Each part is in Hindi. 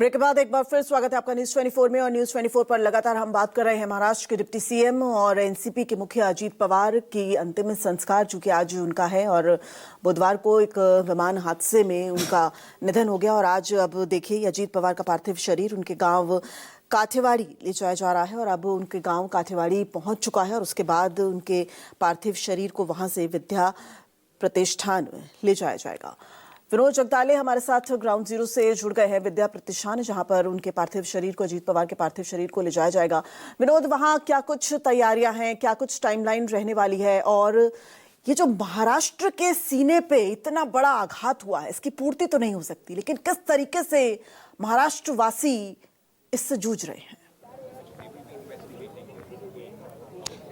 ब्रेक के बाद एक बार फिर स्वागत है आपका न्यूज 24 में। और न्यूज 24 पर लगातार हम बात कर रहे हैं महाराष्ट्र के डिप्टी सीएम और एनसीपी के मुखिया अजीत पवार की अंतिम संस्कार, चूंकि आज उनका है और बुधवार को एक विमान हादसे में उनका निधन हो गया। और आज अब देखिए अजीत पवार का पार्थिव शरीर उनके गांव काठेवाड़ी ले जाया जा रहा है और अब उनके गांव काठेवाड़ी पहुंच चुका है और उसके बाद उनके पार्थिव शरीर को वहां से विद्या प्रतिष्ठान ले जाया जाएगा। विनोद जगदाले हमारे साथ ग्राउंड जीरो से जुड़ गए हैं, विद्या प्रतिष्ठान, जहां पर उनके पार्थिव शरीर को, अजीत पवार के पार्थिव शरीर को ले जाया जाएगा। विनोद, वहां क्या कुछ तैयारियां हैं, क्या कुछ टाइमलाइन रहने वाली है, और ये जो महाराष्ट्र के सीने पे इतना बड़ा आघात हुआ है, इसकी पूर्ति तो नहीं हो सकती, लेकिन किस तरीके से महाराष्ट्र वासी इससे जूझ रहे हैं?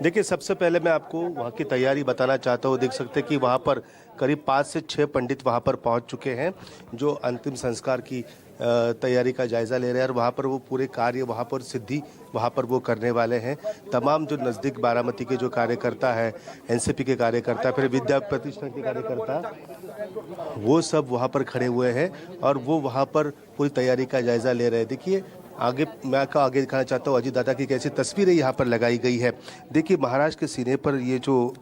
देखिए, सबसे पहले मैं आपको वहाँ की तैयारी बताना चाहता हूँ। देख सकते हैं कि वहाँ पर करीब 5 से 6 पंडित वहाँ पर पहुँच चुके हैं जो अंतिम संस्कार की तैयारी का जायज़ा ले रहे हैं और वहाँ पर वो पूरे कार्य वहाँ पर सिद्धि वहाँ पर वो करने वाले हैं। तमाम जो नज़दीक बारामती के जो कार्यकर्ता है, एनसीपी के कार्यकर्ता, फिर विद्या प्रतिष्ठान के कार्यकर्ता, वो सब वहाँ पर खड़े हुए हैं और वो वहाँ पर पूरी तैयारी का जायज़ा ले रहे हैं। देखिए, आगे मैं आपको आगे दिखाना चाहता हूँ अजीत दादा की कैसी तस्वीरें यहाँ पर लगाई गई है। देखिए, महाराष्ट्र के सीने पर ये जो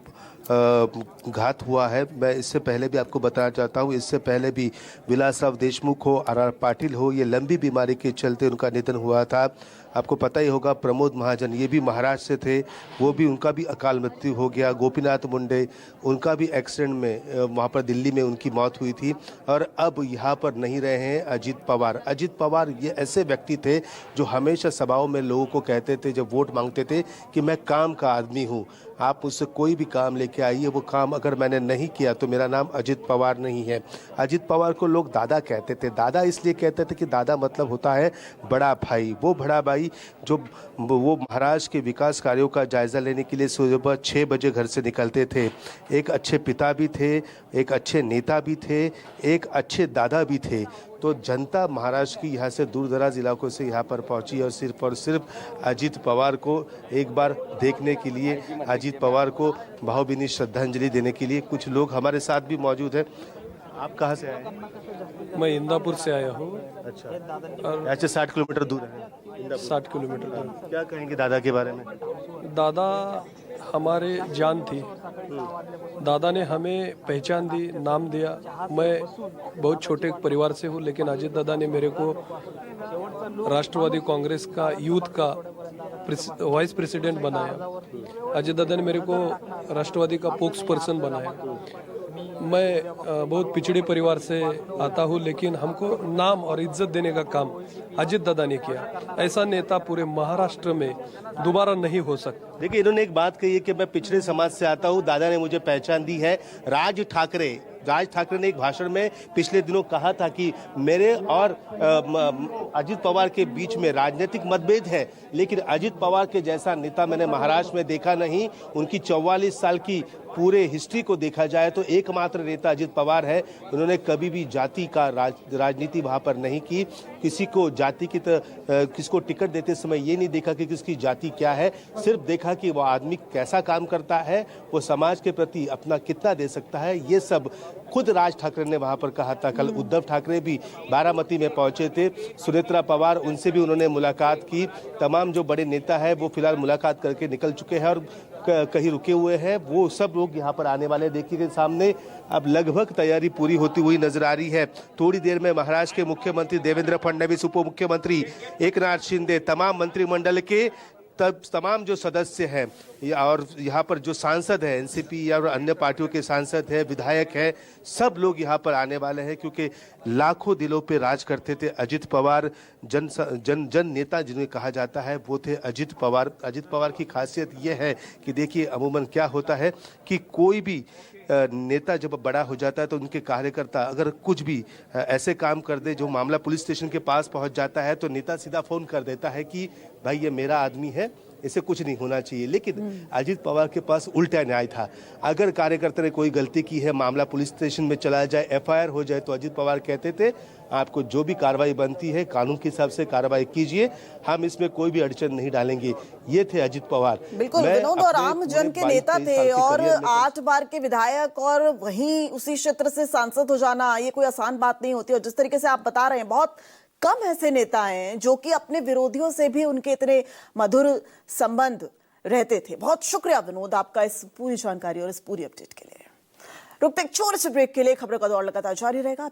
घात हुआ है, मैं इससे पहले भी आपको बताना चाहता हूँ, इससे पहले भी विलासराव देशमुख हो, आर पाटिल हो, ये लंबी बीमारी के चलते उनका निधन हुआ था। आपको पता ही होगा प्रमोद महाजन, ये भी महाराष्ट्र से थे, वो भी उनका भी अकाल मृत्यु हो गया। गोपीनाथ मुंडे, उनका भी एक्सीडेंट में वहाँ पर दिल्ली में उनकी मौत हुई थी। और अब यहाँ पर नहीं रहे हैं अजीत पवार। अजीत पवार ये ऐसे व्यक्ति थे जो हमेशा सभाओं में लोगों को कहते थे, जब वोट मांगते थे, कि मैं काम का आदमी हूँ, आप मुझसे कोई भी काम लेके आइए, वो काम अगर मैंने नहीं किया तो मेरा नाम अजीत पवार नहीं है। अजीत पवार को लोग दादा कहते थे। दादा इसलिए कहते थे कि दादा मतलब होता है बड़ा भाई। वो बड़ा भाई जो वो महाराष्ट्र के विकास कार्यों का जायज़ा लेने के लिए सुबह 6 बजे घर से निकलते थे। एक अच्छे पिता भी थे, एक अच्छे नेता भी थे, एक अच्छे दादा भी थे। तो जनता महाराष्ट्र की यहाँ से दूर दराज इलाकों से यहाँ पर पहुँची और सिर्फ अजीत पवार को एक बार देखने के लिए, अजीत पवार को भावभीनी श्रद्धांजलि देने के लिए। कुछ लोग हमारे साथ भी मौजूद हैं। आप कहाँ से आए? मैं इंदापुर से आया हूँ। अच्छा, और ऐसे 60 किलोमीटर दूर है। 60 किलोमीटर दूर। क्या कहेंगे दादा के बारे में? दादा हमारे जान थी। दादा ने हमें पहचान दी, नाम दिया। मैं बहुत छोटे परिवार से हूँ, लेकिन अजीत दादा ने मेरे को राष्ट्रवादी कांग्रेस का यूथ का वाइस प्रेसिडेंट बनाया। अजीत दादा ने मेरे को राष्ट्रवादी का स्पोक्स पर्सन बनाया। मैं बहुत पिछड़े परिवार से आता हूँ, लेकिन हमको नाम और इज्जत देने का काम अजीत दादा ने किया। ऐसा नेता पूरे महाराष्ट्र में दोबारा नहीं हो सकता। देखिए, इन्होंने एक बात कही है कि मैं पिछड़े समाज से आता हूँ, दादा ने मुझे पहचान दी है। राज ठाकरे ने एक भाषण में पिछले दिनों कहा था कि मेरे और अजीत पवार के बीच में राजनीतिक मतभेद है, लेकिन अजीत पवार के जैसा नेता मैंने महाराष्ट्र में देखा नहीं। उनकी 44 साल की पूरे हिस्ट्री को देखा जाए तो एकमात्र नेता अजीत पवार है। उन्होंने कभी भी जाति का राजनीति वहाँ पर नहीं की। किसी को जाति की किसको टिकट देते समय ये नहीं देखा कि किसकी जाति क्या है, सिर्फ देखा कि वो आदमी कैसा काम करता है, वो समाज के प्रति अपना कितना दे सकता है। ये सब खुद राज ठाकरे ने वहाँ पर कहा था। कल उद्धव ठाकरे भी बारामती में पहुँचे थे। सुनेत्रा पवार, उनसे भी उन्होंने मुलाकात की। तमाम जो बड़े नेता है वो फिलहाल मुलाकात करके निकल चुके हैं और कहीं रुके हुए हैं। वो सब लोग यहाँ पर आने वाले। देखिए, सामने अब लगभग तैयारी पूरी होती हुई नजर आ रही है। थोड़ी देर में महाराष्ट्र के मुख्यमंत्री देवेंद्र फडणवीस, उप मुख्यमंत्री एकनाथ शिंदे, तमाम मंत्रिमंडल के तमाम जो सदस्य हैं और यहाँ पर जो सांसद हैं, एनसीपी और अन्य पार्टियों के सांसद हैं, विधायक हैं, सब लोग यहाँ पर आने वाले हैं, क्योंकि लाखों दिलों पे राज करते थे अजीत पवार। जन नेता जिन्हें कहा जाता है वो थे अजीत पवार। अजीत पवार की खासियत ये है कि देखिए, अमूमन क्या होता है कि कोई भी नेता जब बड़ा हो जाता है तो उनके कार्यकर्ता अगर कुछ भी ऐसे काम कर दे जो मामला पुलिस स्टेशन के पास पहुंच जाता है, तो नेता सीधा फोन कर देता है कि भाई ये मेरा आदमी है, इसे कुछ नहीं होना चाहिए। लेकिन अजीत पवार के पास उल्टा न्याय था। अगर कार्यकर्ता ने कोई गलती की है, मामला पुलिस स्टेशन में चला जाए, एफआईआर हो जाए, तो अजीत पवार कहते थे आपको जो भी कार्रवाई बनती है कानून के हिसाब से कार्रवाई कीजिए, हम इसमें कोई भी अड़चन नहीं डालेंगे। ये थे अजीत पवार। बिल्कुल विनोद, और आम जन के नेता थे और 8 बार के विधायक और वहीं उसी क्षेत्र से सांसद हो जाना, ये कोई आसान बात नहीं होती। और जिस तरीके से आप बता रहे हैं, बहुत कम ऐसे नेता हैं जो कि अपने विरोधियों से भी उनके इतने मधुर संबंध रहते थे। बहुत शुक्रिया विनोद आपका इस पूरी जानकारी और इस पूरी अपडेट के लिए। रुकते एक छोटे से ब्रेक के लिए, खबरों का दौर लगातार जारी रहेगा।